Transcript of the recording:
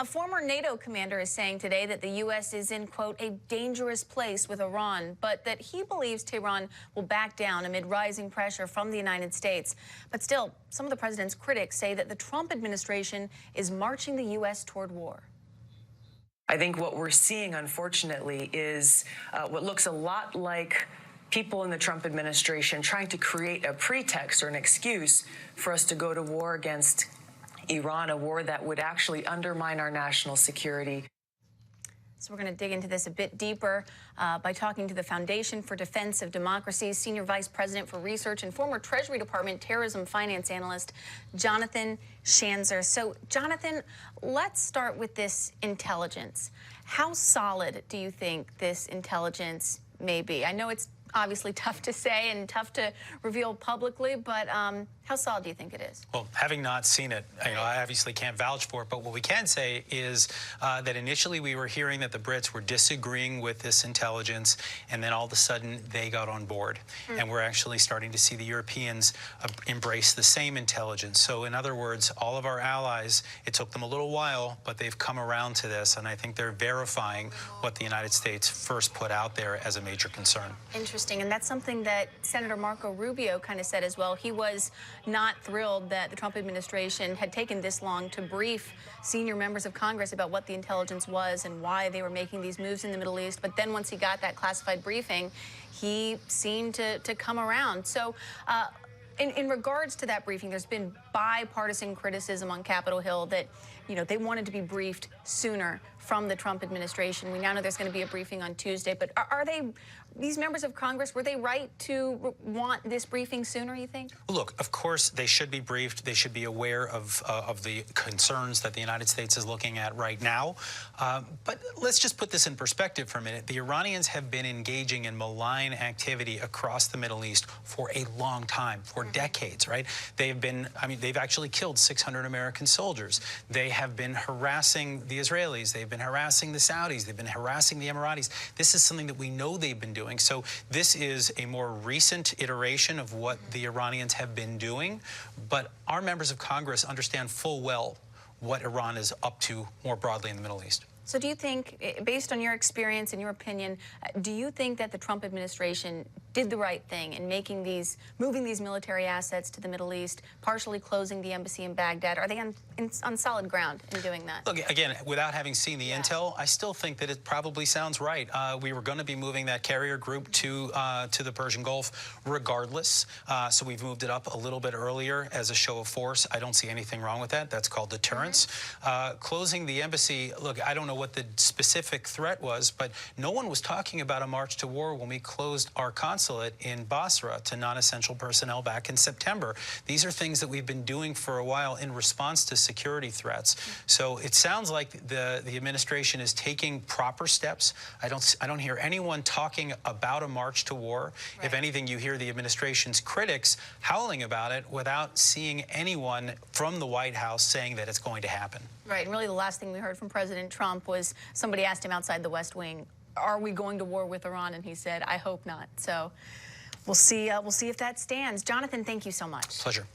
A former NATO commander is saying today that the U.S. is in, quote, a dangerous place with Iran, but that he believes Tehran will back down amid rising pressure from the United States. But still, some of the president's critics say that the Trump administration is marching the U.S. toward war. I think what we're seeing, unfortunately, is what looks a lot like people in the Trump administration trying to create a pretext or an excuse for us to go to war against Iran, a war that would actually undermine our national security. So we're going to dig into this a bit deeper by talking to the Foundation for Defense of Democracy's Senior Vice President for Research and former Treasury Department terrorism finance analyst, Jonathan Schanzer. So, Jonathan, let's start with this intelligence. How solid do you think this intelligence may be? I know it's obviously tough to say and tough to reveal publicly, but how solid do you think it is? Well, having not seen it, I obviously can't vouch for it, but what we can say is that initially we were hearing that the Brits were disagreeing with this intelligence, and then all of a sudden they got on board. And we're actually starting to see the Europeans embrace the same intelligence. So in other words, all of our allies, it took them a little while, but they've come around to this, and I think they're verifying what the United States first put out there as a major concern. Interesting, and that's something that Senator Marco Rubio kind of said as well. He was not thrilled that the Trump administration had taken this long to brief senior members of Congress about what the intelligence was and why they were making these moves in the Middle East. But then once he got that classified briefing, he seemed to come around. So in regards to that briefing, there's been bipartisan criticism on Capitol Hill that, you know, they wanted to be briefed sooner from the Trump administration. We now know there's going to be a briefing on Tuesday, but are these members of Congress, were they right to want this briefing sooner, you think? Look, of course, they should be briefed. They should be aware of the concerns that the United States is looking at right now. But let's just put this in perspective for a minute. The Iranians have been engaging in malign activity across the Middle East for a long time, for decades, right? They've been, they've actually killed 600 American soldiers. They have been harassing the Israelis. They've been harassing the Saudis. They've been harassing the Emiratis. This is something that we know they've been doing. So this is a more recent iteration of what the Iranians have been doing. But our members of Congress understand full well what Iran is up to more broadly in the Middle East. So do you think, based on your experience and your opinion, do you think that the Trump administration did the right thing in moving these military assets to the Middle East, partially closing the embassy in Baghdad? Are they on solid ground in doing that? Look, again, without having seen the intel, I still think that it probably sounds right. We were going to be moving that carrier group to the Persian Gulf regardless, so we've moved it up a little bit earlier as a show of force. I don't see anything wrong with that. That's called deterrence. Closing the embassy, look, I don't know what the specific threat was, but no one was talking about a march to war when we closed our consulate in Basra to non-essential personnel back in September. These are things that we've been doing for a while in response to security threats. So it sounds like the administration is taking proper steps. I don't hear anyone talking about a march to war. Right. If anything, you hear the administration's critics howling about it without seeing anyone from the White House saying that it's going to happen. Right, and really the last thing we heard from President Trump was somebody asked him outside the West Wing, are we going to war with Iran? And he said, I hope not. So we'll see if that stands. Jonathan, thank you so much. Pleasure.